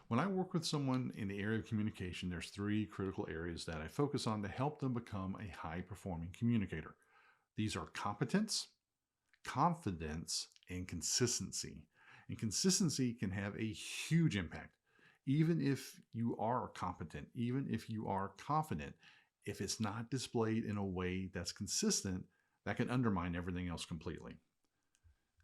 When I work with someone in the area of communication, there's three critical areas that I focus on to help them become a high performing communicator. These are competence, confidence, and consistency. And consistency can have a huge impact. Even if you are competent, even if you are confident, if it's not displayed in a way that's consistent, that can undermine everything else completely.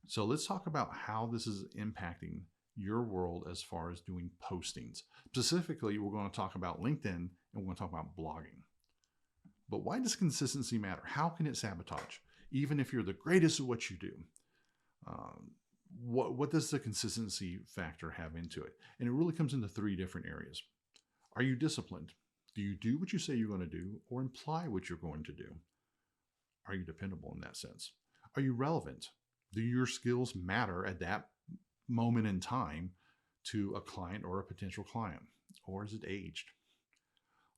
So let's talk about how this is impacting your world as far as doing postings. Specifically, we're going to talk about LinkedIn and we're going to talk about blogging. But why does consistency matter? How can it sabotage? Even if you're the greatest at what you do, um, what does the consistency factor have into it? And it really comes into three different areas. Are you disciplined? Do you do what you say you're going to do or imply what you're going to do? Are you dependable in that sense? Are you relevant? Do your skills matter at that moment in time to a client or a potential client? Or is it aged?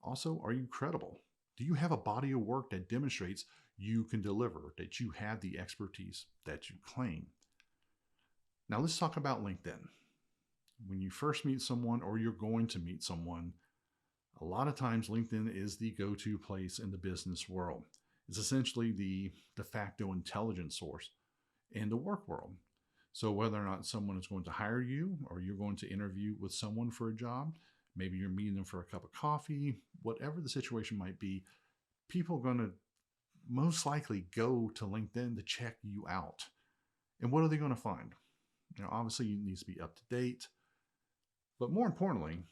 Also, are you credible? Do you have a body of work that demonstrates you can deliver, that you have the expertise that you claim? Now, let's talk about LinkedIn. When you first meet someone or you're going to meet someone, a lot of times LinkedIn is the go to place in the business world. It's essentially the de facto intelligence source in the work world. So, whether or not someone is going to hire you or you're going to interview with someone for a job, maybe you're meeting them for a cup of coffee, whatever the situation might be, people are going to most likely go to LinkedIn to check you out. And what are they going to find? Obviously, you need to be up to date. But more importantly,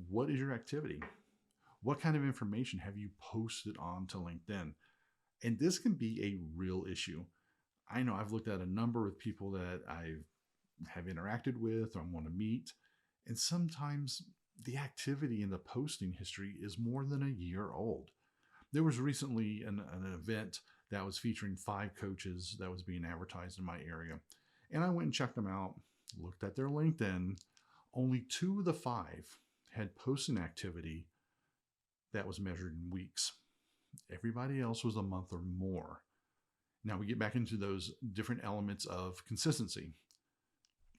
what is your activity? What kind of information have you posted onto LinkedIn? And this can be a real issue. I know I've looked at a number of people that I have interacted with or want to meet, and sometimes the activity in the posting history is more than a year old. There was recently an event that was featuring 5 coaches that was being advertised in my area. And I went and checked them out, looked at their LinkedIn. Only 2 of the 5 had posting activity that was measured in weeks. Everybody else was a month or more. Now we get back into those different elements of consistency.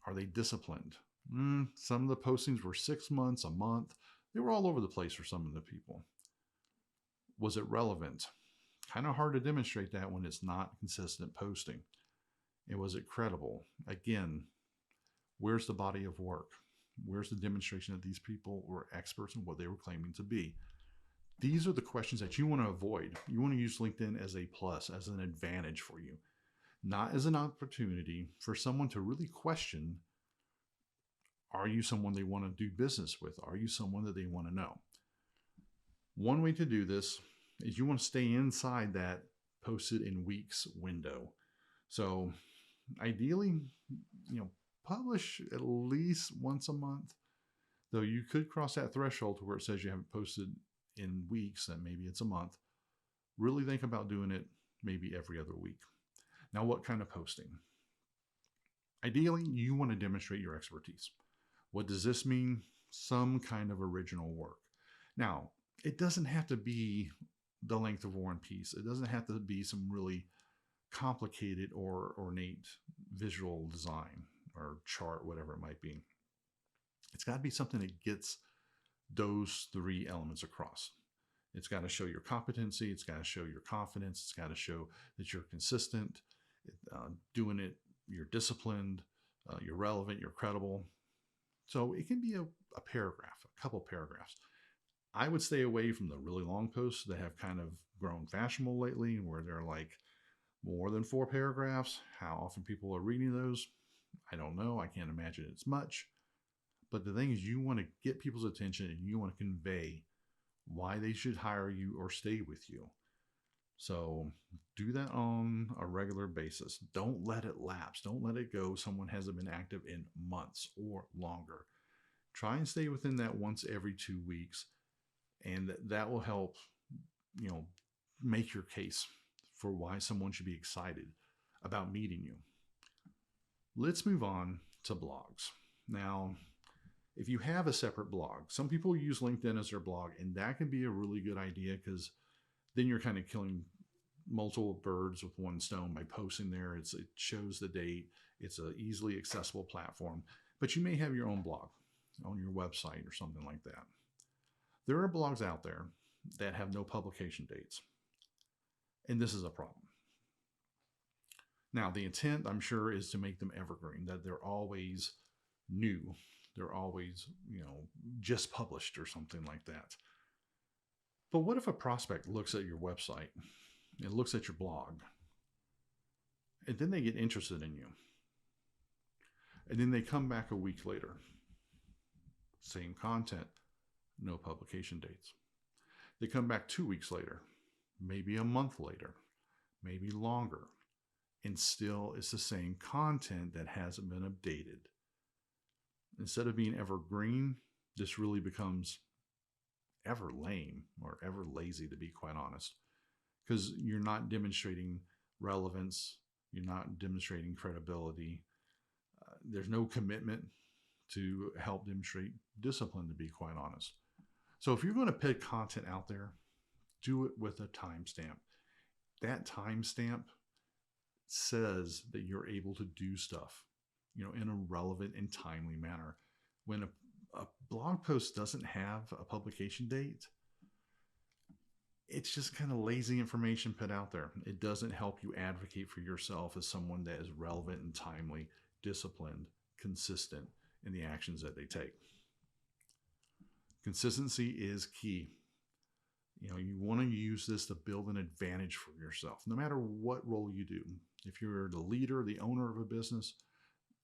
Are they disciplined? Some of the postings were 6 months, a month. They were all over the place for some of the people. Was it relevant? Kind of hard to demonstrate that when it's not consistent posting. And was it credible? Again, where's the body of work? Where's the demonstration that these people were experts in what they were claiming to be? These are the questions that you want to avoid. You want to use LinkedIn as a plus, as an advantage for you, not as an opportunity for someone to really question, are you someone they want to do business with? Are you someone that they want to know? One way to do this is you want to stay inside that posted in weeks window. So ideally, publish at least once a month, though you could cross that threshold to where it says you haven't posted in weeks, and maybe it's a month. Really think about doing it maybe every other week. Now, what kind of posting? Ideally, you want to demonstrate your expertise. What does this mean? Some kind of original work. Now, it doesn't have to be the length of War and Peace. It doesn't have to be some really complicated or ornate visual design or chart, whatever it might be. It's got to be something that gets those 3 elements across. It's got to show your competency. It's got to show your confidence. It's got to show that you're consistent, doing it, you're disciplined, you're relevant, you're credible. So it can be a paragraph, a couple paragraphs. I would stay away from the really long posts that have kind of grown fashionable lately, where they're like more than 4 paragraphs. How often people are reading those, I don't know. I can't imagine it's much. But the thing is, you want to get people's attention and you want to convey why they should hire you or stay with you. So do that on a regular basis. Don't let it lapse. Don't let it go. Someone hasn't been active in months or longer. Try and stay within that once every 2 weeks. And that will help, make your case for why someone should be excited about meeting you. Let's move on to blogs. Now, if you have a separate blog, some people use LinkedIn as their blog, and that can be a really good idea because then you're kind of killing multiple birds with one stone by posting there. It shows the date. It's an easily accessible platform, but you may have your own blog. on your website or something like that. There are blogs out there that have no publication dates, and this is a problem. Now, the intent, I'm sure, is to make them evergreen, that they're always new. They're always, just published or something like that. But what if a prospect looks at your website and looks at your blog, and then they get interested in you? And then they come back a week later. Same content, no publication dates. They come back 2 weeks later, maybe a month later, maybe longer, and still it's the same content that hasn't been updated. Instead of being evergreen, this really becomes ever lame or ever lazy, to be quite honest, because you're not demonstrating relevance, you're not demonstrating credibility. There's no commitment to help demonstrate discipline, to be quite honest. So if you're going to put content out there, do it with a timestamp. That timestamp says that you're able to do stuff, in a relevant and timely manner. When a blog post doesn't have a publication date, it's just kind of lazy information put out there. It doesn't help you advocate for yourself as someone that is relevant and timely, disciplined, consistent in the actions that they take. Consistency is key. You want to use this to build an advantage for yourself, no matter what role you do. If you're the leader, the owner of a business,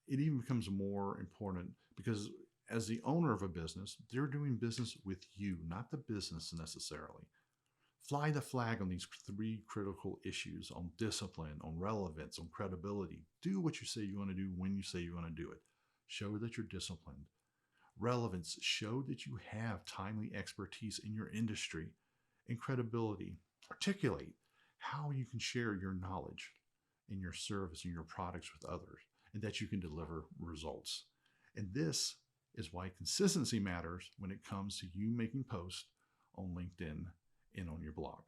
it even becomes more important, because as the owner of a business, they're doing business with you, not the business necessarily. Fly the flag on these 3 critical issues: on discipline, on relevance, on credibility. Do what you say you want to do when you say you want to do it. Show that you're disciplined. Relevance, show that you have timely expertise in your industry. And credibility, articulate how you can share your knowledge and your service and your products with others, and that you can deliver results. And this is why consistency matters when it comes to you making posts on LinkedIn and on your blog.